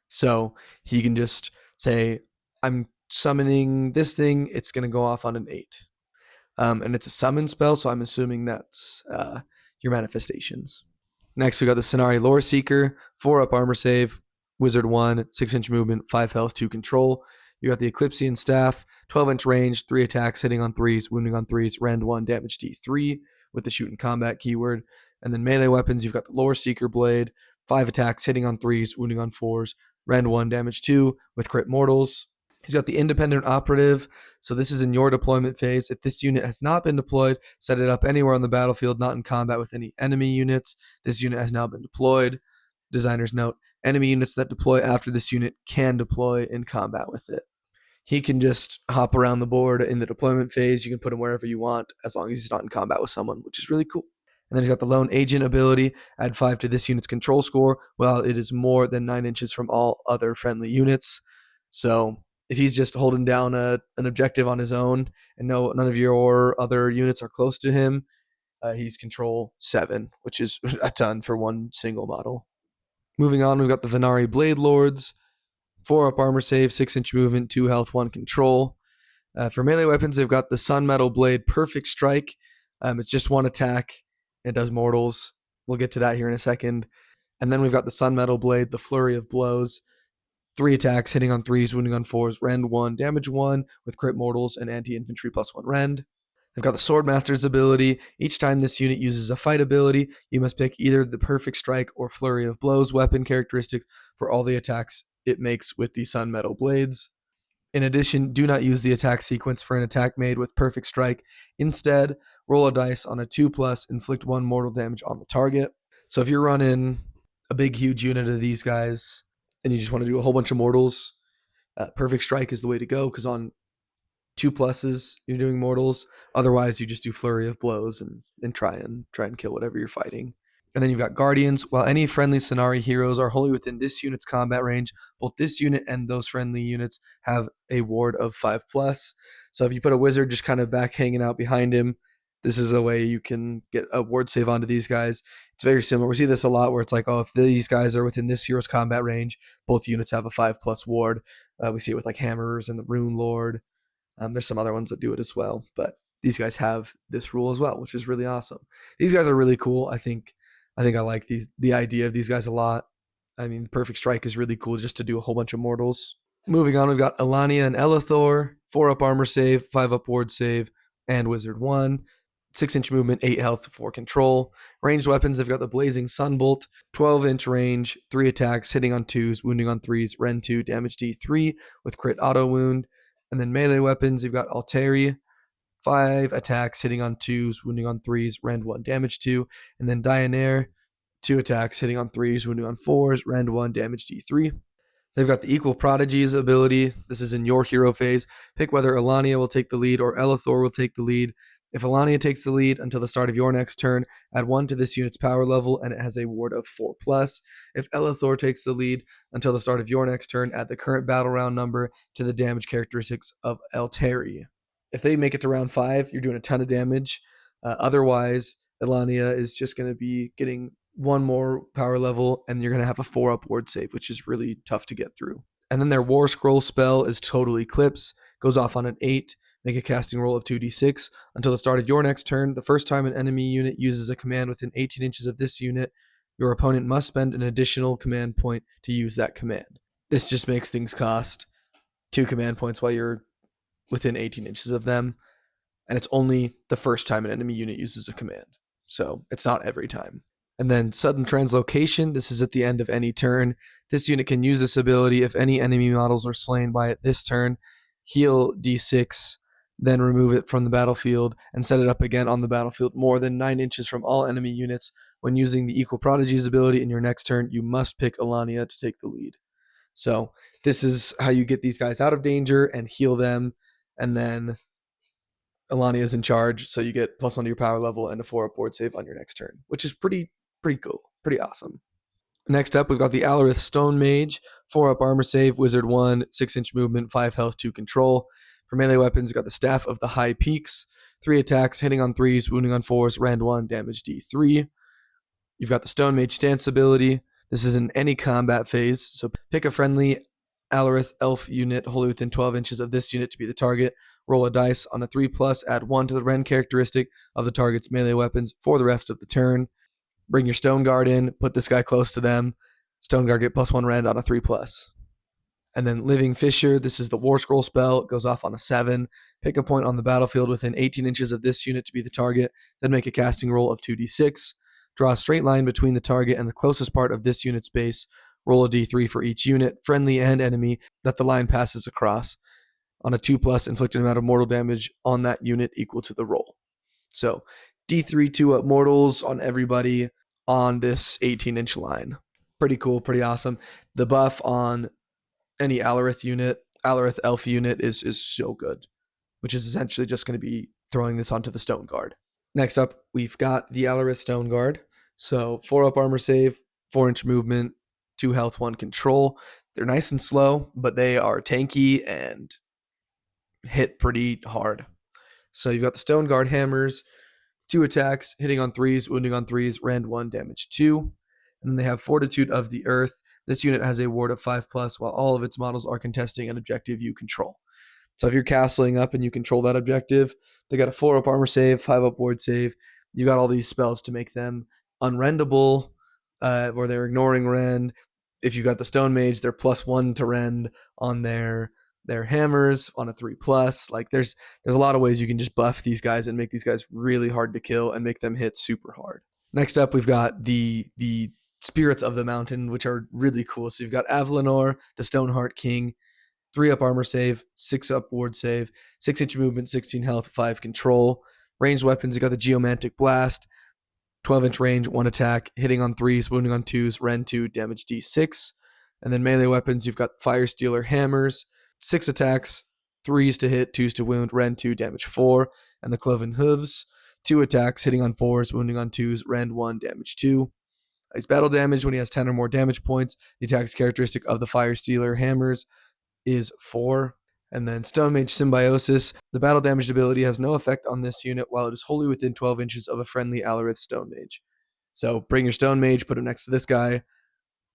Speaker 1: So he can just say, I'm summoning this thing, it's going to go off on an 8. And it's a summon spell, so I'm assuming that's your manifestations. Next, we got the Scinari Lore Seeker, 4 up armor save, Wizard 1, 6-inch movement, 5 health, 2 control. You got the Eclipsean Staff, 12-inch range, 3 attacks, hitting on 3s, wounding on 3s, rend 1, damage D3 with the shoot and combat keyword. And then melee weapons, you've got the Lore Seeker Blade, 5 attacks, hitting on 3s, wounding on 4s, rend 1, damage 2 with crit mortals. He's got the Independent Operative, so this is in your deployment phase. If this unit has not been deployed, set it up anywhere on the battlefield, not in combat with any enemy units. This unit has now been deployed. Designer's note, enemy units that deploy after this unit can deploy in combat with it. He can just hop around the board in the deployment phase. You can put him wherever you want as long as he's not in combat with someone, which is really cool. And then he's got the Lone Agent ability, add 5 to this unit's control score while it is more than 9 inches from all other friendly units. So if he's just holding down an objective on his own and none of your other units are close to him, he's control 7, which is a ton for one single model. Moving on, we've got the Venari Blade Lords, 4 up armor save, 6-inch movement, 2 health, 1 control. For melee weapons, they've got the Sun Metal Blade Perfect Strike. It's just 1 attack. It does mortals. We'll get to that here in a second. And then we've got the Sun Metal Blade, the Flurry of Blows. 3 attacks, hitting on 3s, wounding on 4s, rend 1, damage 1 with crit mortals and anti-infantry plus 1 rend. They've got the Swordmaster's ability. Each time this unit uses a fight ability, you must pick either the Perfect Strike or Flurry of Blows weapon characteristics for all the attacks it makes with the Sun Metal Blades. In addition, do not use the attack sequence for an attack made with Perfect Strike. Instead, roll a dice on a 2+, inflict 1 mortal damage on the target. So if you're running a big, huge unit of these guys and you just want to do a whole bunch of mortals, Perfect Strike is the way to go, because on 2+, you're doing mortals. Otherwise, you just do Flurry of Blows and try and kill whatever you're fighting. And then you've got Guardians. While any friendly Scinari heroes are wholly within this unit's combat range, both this unit and those friendly units have a ward of 5+. So if you put a wizard just kind of back hanging out behind him, this is a way you can get a ward save onto these guys. It's very similar. We see this a lot where it's like, oh, if these guys are within this hero's combat range, both units have a 5+ ward. We see it with like Hammerers and the Rune Lord. There's some other ones that do it as well, but these guys have this rule as well, which is really awesome. These guys are really cool. I think I like the idea of these guys a lot. I mean, Perfect Strike is really cool just to do a whole bunch of mortals. Moving on, we've got Alania and Elithor, 4 up armor save, 5 up ward save, and Wizard 1. 6-inch movement, 8 health, 4 control. Ranged weapons, they've got the Blazing Sunbolt, 12-inch range, 3 attacks, hitting on 2s, wounding on 3s, rend 2, damage D3 with crit auto wound. And then melee weapons, you've got Alteri, 5 attacks, hitting on 2s, wounding on 3s, rend 1, damage 2. And then Dianair, 2 attacks, hitting on 3s, wounding on 4s, rend 1, damage D3. They've got the Equal Prodigies ability. This is in your hero phase. Pick whether Alania will take the lead or Elithor will take the lead. If Alania takes the lead until the start of your next turn, add 1 to this unit's power level, and it has a ward of 4+. If Elithor takes the lead until the start of your next turn, add the current battle round number to the damage characteristics of Alteri. If they make it to round 5, you're doing a ton of damage. Otherwise, Alania is just going to be getting 1 more power level, and you're going to have a 4-up ward save, which is really tough to get through. And then their War Scroll spell is Total Eclipse, goes off on an 8. Make a casting roll of 2d6. Until the start of your next turn, the first time an enemy unit uses a command within 18 inches of this unit, your opponent must spend an additional command point to use that command. This just makes things cost 2 command points while you're within 18 inches of them, and it's only the first time an enemy unit uses a command. so it's not every time. And then sudden translocation, this is at the end of any turn. This unit can use this ability if any enemy models are slain by it this turn. Heal D6, then remove it from the battlefield and set it up again on the battlefield more than 9 inches from all enemy units. When using the Equal Prodigies ability in your next turn, you must pick Alania to take the lead. So this is how you get these guys out of danger and heal them, and then Alania is in charge, so you get +1 to your power level and a 4-up board save on your next turn, which is pretty cool, pretty awesome. Next up, we've got the Alarith Stone Mage, 4-up armor save, wizard 1, 6-inch movement, 5 health, 2 control. For melee weapons, we've got the Staff of the High Peaks, 3 attacks, hitting on 3s, wounding on 4s, rend 1, damage D3. You've got the Stone Mage Stance ability. This is in any combat phase, so pick a friendly Alarith elf unit wholly within 12 inches of this unit to be the target. Roll a dice. On a 3+, add 1 to the rend characteristic of the target's melee weapons for the rest of the turn. Bring your Stone Guard in, put this guy close to them. Stone Guard get +1 rend on a 3+. And then Living Fissure, this is the War Scroll spell. It goes off on a 7. Pick a point on the battlefield within 18 inches of this unit to be the target, then make a casting roll of 2d6. Draw a straight line between the target and the closest part of this unit's base. Roll a d3 for each unit, friendly and enemy, that the line passes across. On a 2+, inflict an amount of mortal damage on that unit equal to the roll. So d3 2-up mortals on everybody on this 18-inch line. Pretty cool, pretty awesome. The buff on any Alarith unit, Alarith elf unit is so good, which is essentially just going to be throwing this onto the Stone Guard. Next up, we've got the Alarith Stone Guard. So 4-up armor save, 4-inch movement, 2 health, 1 control. They're nice and slow, but they are tanky and hit pretty hard. So you've got the Stone Guard hammers, 2 attacks, hitting on 3s, wounding on 3s, rend 1, damage 2. And then they have Fortitude of the Earth. This unit has a ward of 5+, while all of its models are contesting an objective you control. So if you're castling up and you control that objective, they got a 4-up armor save, 5-up ward save. You got all these spells to make them unrendable, where they're ignoring rend. If you got the Stone Mage, they're +1 to rend on their hammers on a 3+. Like there's a lot of ways you can just buff these guys and make these guys really hard to kill and make them hit super hard. Next up, we've got the Spirits of the Mountain, which are really cool. So you've got Avalanor, the Stoneheart King, 3-up armor save, 6-up ward save, 6-inch movement, 16 health, 5 control. Ranged weapons, you got the Geomantic Blast, 12-inch range, 1 attack, hitting on 3s, wounding on 2s, rend 2, damage D6. And then melee weapons, you've got Fire Stealer hammers, 6 attacks, 3s to hit, 2s to wound, rend 2, damage 4. And the Cloven Hooves, 2 attacks, hitting on 4s, wounding on 2s, rend 1, damage 2. His battle damage, when he has 10 or more damage points, the attacks characteristic of the Fire Stealer hammers is 4. And then Stone Mage Symbiosis. The battle damage ability has no effect on this unit while it is wholly within 12 inches of a friendly Alarith Stone Mage. So bring your Stone Mage, put him next to this guy.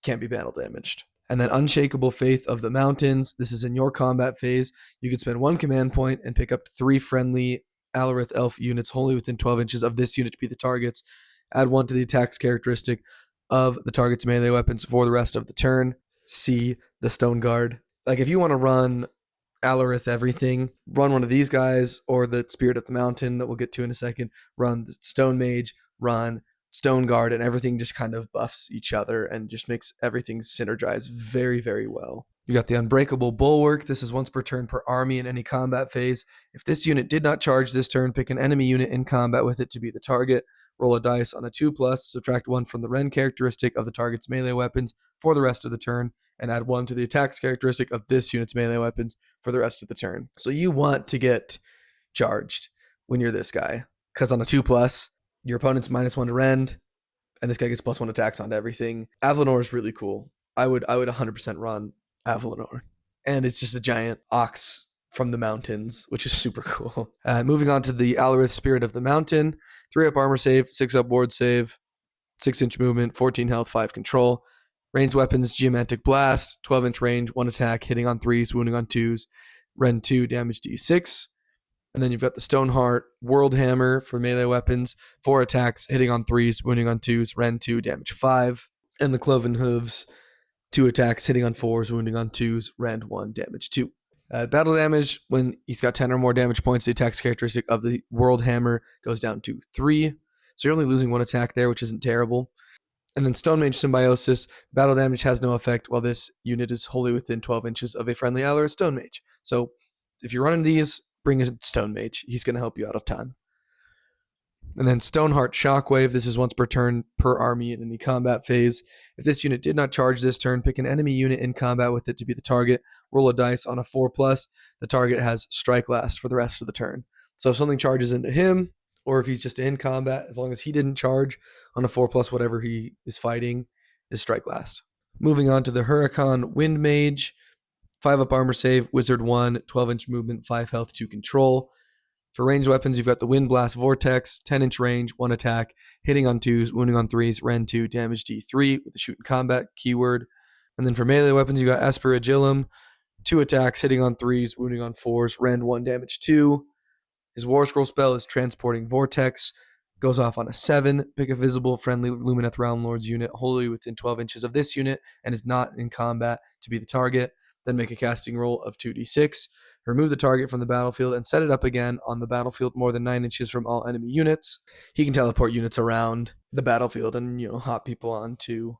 Speaker 1: Can't be battle damaged. And then Unshakable Faith of the Mountains. This is in your combat phase. You can spend 1 command point and pick up to 3 friendly Alarith Elf units wholly within 12 inches of this unit to be the targets. Add 1 to the attacks characteristic of the target's melee weapons for the rest of the turn. See the Stone Guard. Like if you want to run Alarith everything, run one of these guys or the Spirit of the Mountain that we'll get to in a second. Run the Stone Mage, run Stone Guard, and everything just kind of buffs each other and just makes everything synergize very, very well. You got the Unbreakable Bulwark. This is once per turn per army in any combat phase. If this unit did not charge this turn, pick an enemy unit in combat with it to be the target. Roll a dice. On a 2+, subtract 1 from the rend characteristic of the target's melee weapons for the rest of the turn, and add 1 to the attacks characteristic of this unit's melee weapons for the rest of the turn. So you want to get charged when you're this guy, because on a 2+, your opponent's -1 to rend, and this guy gets +1 attacks onto everything. Avalanor is really cool. I would 100% run Avalanor. And it's just a giant ox from the mountains, which is super cool. Moving on to the Alarith Spirit of the Mountain. 3-up armor save, 6-up ward save, 6-inch movement, 14 health, 5 control. Ranged weapons, Geomantic Blast, 12-inch range, 1 attack, hitting on 3s, wounding on 2s, rend 2, damage D6. And then you've got the Stoneheart World Hammer for melee weapons, 4 attacks, hitting on 3s, wounding on 2s, rend 2, damage 5. And the Cloven Hooves, 2 attacks, hitting on 4s, wounding on 2s, rend 1, damage 2. Battle damage, when he's got 10 or more damage points, the attacks characteristic of the World Hammer goes down to 3. So you're only losing 1 attack there, which isn't terrible. And then Stone Mage Symbiosis, battle damage has no effect while this unit is wholly within 12 inches of a friendly Alarith Stone Mage. So if you're running these, bring a Stone Mage. He's going to help you out a ton. And then Stoneheart Shockwave, this is once per turn per army in any combat phase. If this unit did not charge this turn, pick an enemy unit in combat with it to be the target, roll a dice on a 4+, the target has Strike Last for the rest of the turn. So if something charges into him, or if he's just in combat, as long as he didn't charge on a 4+, whatever he is fighting is Strike Last. Moving on to the Hurakan Wind Mage, 5-up armor save, Wizard 1, 12-inch movement, 5 health, 2 control. For ranged weapons, you've got the Wind Blast Vortex, 10-inch range, 1 attack, hitting on 2s, wounding on 3s, rend 2, damage D3 with the shoot and combat keyword. And then for melee weapons, you've got Asperagillum, 2 attacks, hitting on 3s, wounding on 4s, rend 1, damage 2. His Warscroll spell is Transporting Vortex, goes off on a 7. Pick a visible friendly Lumineth Realm Lord's unit wholly within 12 inches of this unit and is not in combat to be the target. Then make a casting roll of 2d6. Remove the target from the battlefield and set it up again on the battlefield more than 9 inches from all enemy units. He can teleport units around the battlefield and, hop people onto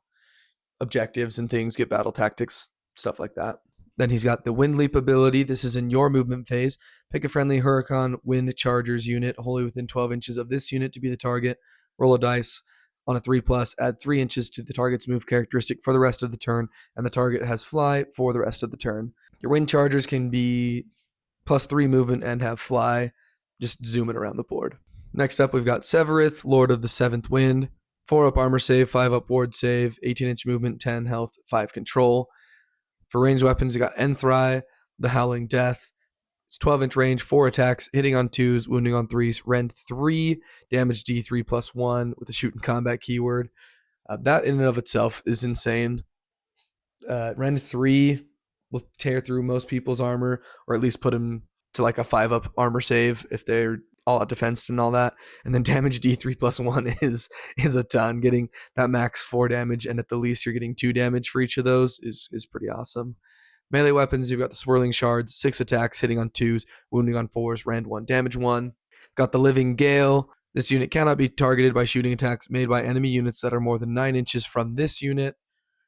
Speaker 1: objectives and things, get battle tactics, stuff like that. Then he's got the Wind Leap ability. This is in your movement phase. Pick a friendly Hurakan Wind Chargers unit wholly within 12 inches of this unit to be the target. Roll a dice on a 3+, add 3 inches to the target's move characteristic for the rest of the turn, and the target has fly for the rest of the turn. Your Wind Chargers can be +3 movement and have fly, just zooming around the board. Next up, we've got Severith, Lord of the 7th Wind. 4-up armor save, 5-up ward save, 18-inch movement, 10 health, 5 control. For ranged weapons, you got Enthry, the Howling Death. It's 12-inch range, 4 attacks, hitting on 2s, wounding on 3s, rend 3, damage D3 +1 with the shoot and combat keyword. That in and of itself is insane. Rend 3 will tear through most people's armor, or at least put them to like a 5-up armor save if they're all out defense and all that. And then damage D3 +1 is a ton. Getting that max 4 damage, and at the least you're getting 2 damage for each of those is pretty awesome. Melee weapons, you've got the Swirling Shards, 6 attacks, hitting on 2s, wounding on 4s, rend 1, damage 1. Got the Living Gale. This unit cannot be targeted by shooting attacks made by enemy units that are more than 9 inches from this unit,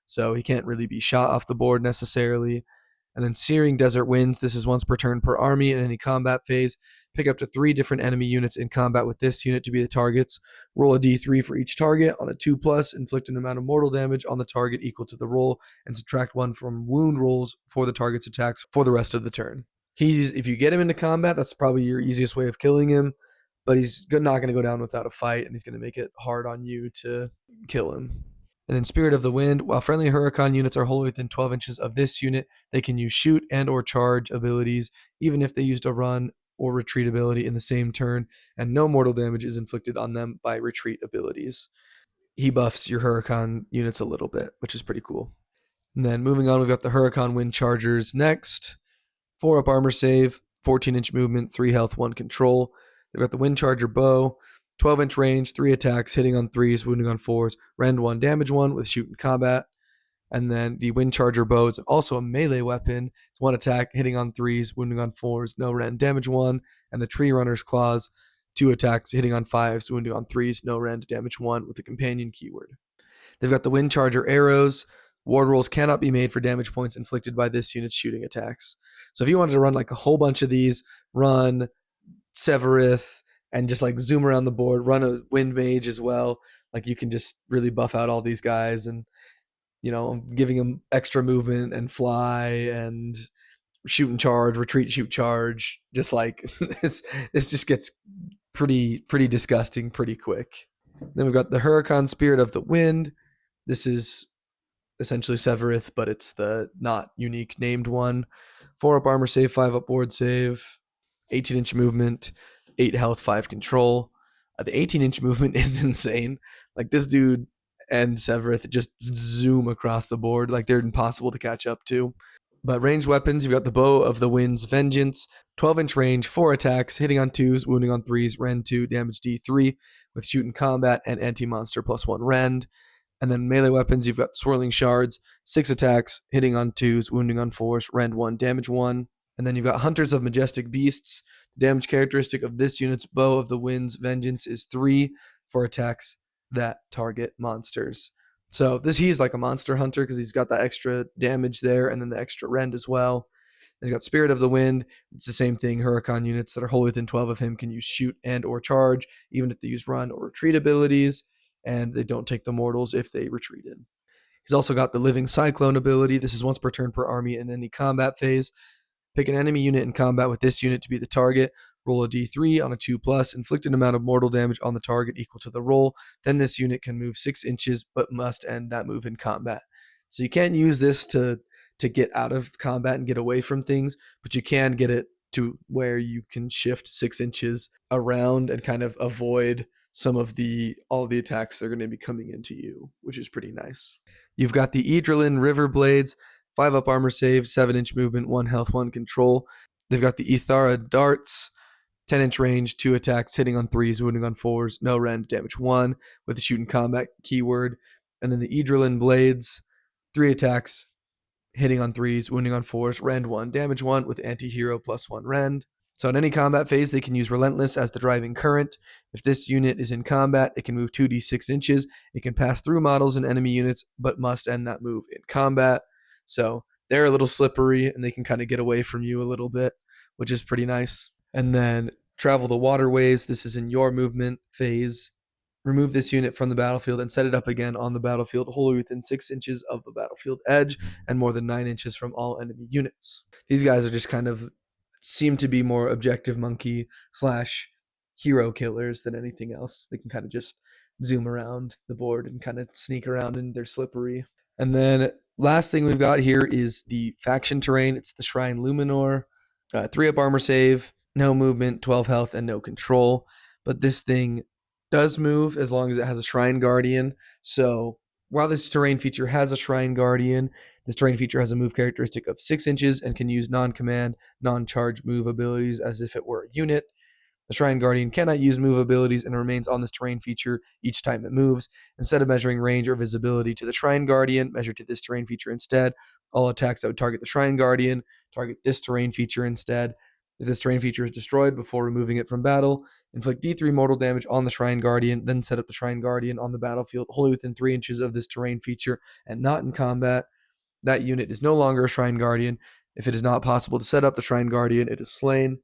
Speaker 1: so he can't really be shot off the board necessarily. And then Searing Desert Winds. This is once per turn per army in any combat phase. Pick up to 3 different enemy units in combat with this unit to be the targets. Roll a d3 for each target. On a 2+, inflict an amount of mortal damage on the target equal to the roll, and subtract 1 from wound rolls for the target's attacks for the rest of the turn. If you get him into combat, that's probably your easiest way of killing him, but he's not going to go down without a fight, and he's going to make it hard on you to kill him. And then Spirit of the Wind, while friendly Hurakan units are wholly within 12 inches of this unit, they can use shoot and or charge abilities, even if they used a run or retreat ability in the same turn, and no mortal damage is inflicted on them by retreat abilities. He buffs your Hurakan units a little bit, which is pretty cool. And then moving on, we've got the Hurakan Wind Chargers next. 4-up armor save, 14-inch movement, 3 health, 1 control. They've got the Wind Charger Bow, 12-inch range, 3 attacks, hitting on 3s, wounding on 4s, rend 1, damage 1 with shoot and combat. And then the Wind Charger Bow is also a melee weapon. It's 1 attack, hitting on 3s, wounding on 4s, no rend, damage 1. And the Tree Runner's Claws, 2 attacks, hitting on 5s, wounding on 3s, no rend, damage 1 with the companion keyword. They've got the Wind Charger Arrows. Ward rolls cannot be made for damage points inflicted by this unit's shooting attacks. So if you wanted to run like a whole bunch of these, run Severith, and just like zoom around the board, run a Wind Mage as well. Like you can just really buff out all these guys, and giving them extra movement and fly and shoot and charge, retreat, shoot, charge. Just like this just gets pretty disgusting pretty quick. Then we've got the Hurakan Spirit of the Wind. This is essentially Severith, but it's the not unique named one. 4-up armor save, 5-up ward save, 18-inch movement, 8 health, 5 control. The 18-inch movement is insane. Like this dude and Severith just zoom across the board. Like they're impossible to catch up to. But ranged weapons, you've got the Bow of the Wind's Vengeance, 12-inch range, 4 attacks, hitting on 2s, wounding on 3s, rend 2, damage D3 with shoot and combat and anti-monster +1 rend. And then melee weapons, you've got Swirling Shards, 6 attacks, hitting on 2s, wounding on 4s, rend 1, damage 1. And then you've got Hunters of Majestic Beasts. The damage characteristic of this unit's Bow of the Wind's Vengeance is 3. for attacks that target monsters. So he's like a monster hunter because he's got that extra damage there and then the extra rend as well. He's got Spirit of the Wind. It's the same thing. Hurakan units that are wholly within 12 of him can use shoot and or charge, even if they use run or retreat abilities, and they don't take the mortals if they retreated. He's also got the Living Cyclone ability. This is once per turn per army in any combat phase. Pick an enemy unit in combat with this unit to be the target. Roll a d3 on a 2+, inflict an amount of mortal damage on the target equal to the roll. Then this unit can move 6 inches, but must end that move in combat. So you can't use this to get out of combat and get away from things, but you can get it to where you can shift 6 inches around and kind of avoid some of all the attacks that are going to be coming into you, which is pretty nice. You've got the Idrillin River Blades, 5 up armor save, 7-inch movement, 1 health, 1 control. They've got the Ithara Darts, 10-inch range, 2 attacks, hitting on 3s, wounding on 4s, no rend, damage 1 with the shoot and combat keyword. And then the Idrillin Blades, 3 attacks, hitting on 3s, wounding on 4s, rend 1, damage 1 with anti-hero +1 rend. So in any combat phase, they can use Relentless as the driving current. If this unit is in combat, it can move 2d6 inches. It can pass through models and enemy units, but must end that move in combat. So they're a little slippery, and they can kind of get away from you a little bit, which is pretty nice. And then Travel the Waterways. This is in your movement phase. Remove this unit from the battlefield and set it up again on the battlefield, wholly within 6 inches of the battlefield edge and more than 9 inches from all enemy units. These guys are just kind of seem to be more objective monkey / hero killers than anything else. They can kind of just zoom around the board and kind of sneak around, and they're slippery. And then last thing we've got here is the faction terrain. It's the Shrine Luminor, 3 up armor save, no movement, 12 health, and no control. But this thing does move as long as it has a Shrine Guardian. So while this terrain feature has a Shrine Guardian, this terrain feature has a move characteristic of 6 inches and can use non-command, non-charge move abilities as if it were a unit. The Shrine Guardian cannot use move abilities and remains on this terrain feature each time it moves. Instead of measuring range or visibility to the Shrine Guardian, measure to this terrain feature instead. All attacks that would target the Shrine Guardian target this terrain feature instead. If this terrain feature is destroyed before removing it from battle, inflict D3 mortal damage on the Shrine Guardian, then set up the Shrine Guardian on the battlefield wholly within 3 inches of this terrain feature and not in combat. That unit is no longer a Shrine Guardian. If it is not possible to set up the Shrine Guardian, it is slain.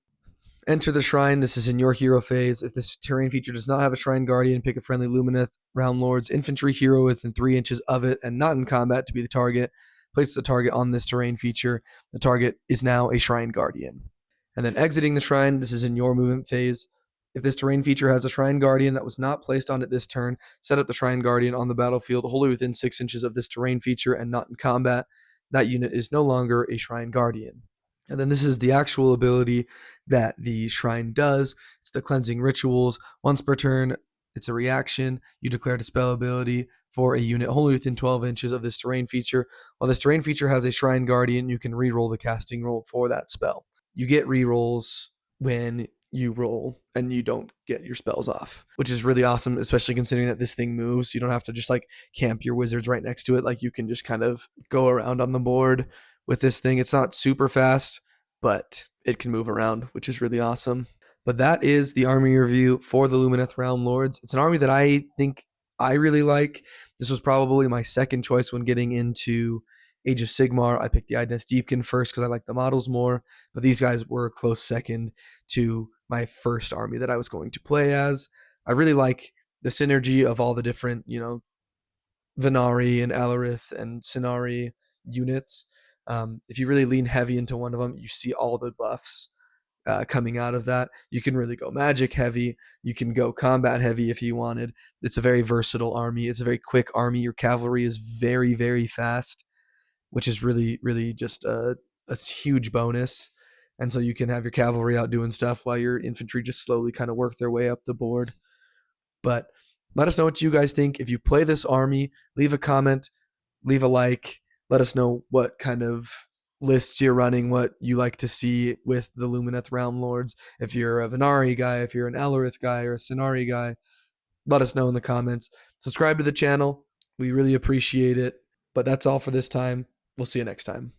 Speaker 1: Enter the Shrine. This is in your hero phase. If this terrain feature does not have a Shrine Guardian, pick a friendly Lumineth, Round Lord's infantry hero within 3 inches of it and not in combat to be the target. Place the target on this terrain feature. The target is now a Shrine Guardian. And then exiting the Shrine. This is in your movement phase. If this terrain feature has a Shrine Guardian that was not placed on it this turn, set up the Shrine Guardian on the battlefield wholly within 6 inches of this terrain feature and not in combat. That unit is no longer a Shrine Guardian. And then this is the actual ability that the Shrine does. It's the Cleansing Rituals. Once per turn, it's a reaction. You declare a spell ability for a unit wholly within 12 inches of this terrain feature. While this terrain feature has a Shrine Guardian, you can reroll the casting roll for that spell. You get rerolls when you roll and you don't get your spells off, which is really awesome, especially considering that this thing moves. You don't have to just like camp your wizards right next to it. Like you can just kind of go around on the board with this thing. It's not super fast, but it can move around, which is really awesome. But that is the army review for the Lumineth Realm Lords. It's an army that I think I really like. This was probably my second choice when getting into Age of Sigmar. I picked the Idness Deepkin first because I like the models more, but these guys were a close second to my first army that I was going to play as. I really like the synergy of all the different, Venari and Alarith and Scinari units. If you really lean heavy into one of them, you see all the buffs coming out of that. You can really go magic heavy. You can go combat heavy if you wanted. It's a very versatile army. It's a very quick army. Your cavalry is very, very fast, which is really, really just a huge bonus. And so you can have your cavalry out doing stuff while your infantry just slowly kind of work their way up the board. But let us know what you guys think. If you play this army, leave a comment, leave a like. Let us know what kind of lists you're running, what you like to see with the Lumineth Realm Lords. If you're a Venari guy, if you're an Alarith guy or a Scinari guy, let us know in the comments. Subscribe to the channel. We really appreciate it. But that's all for this time. We'll see you next time.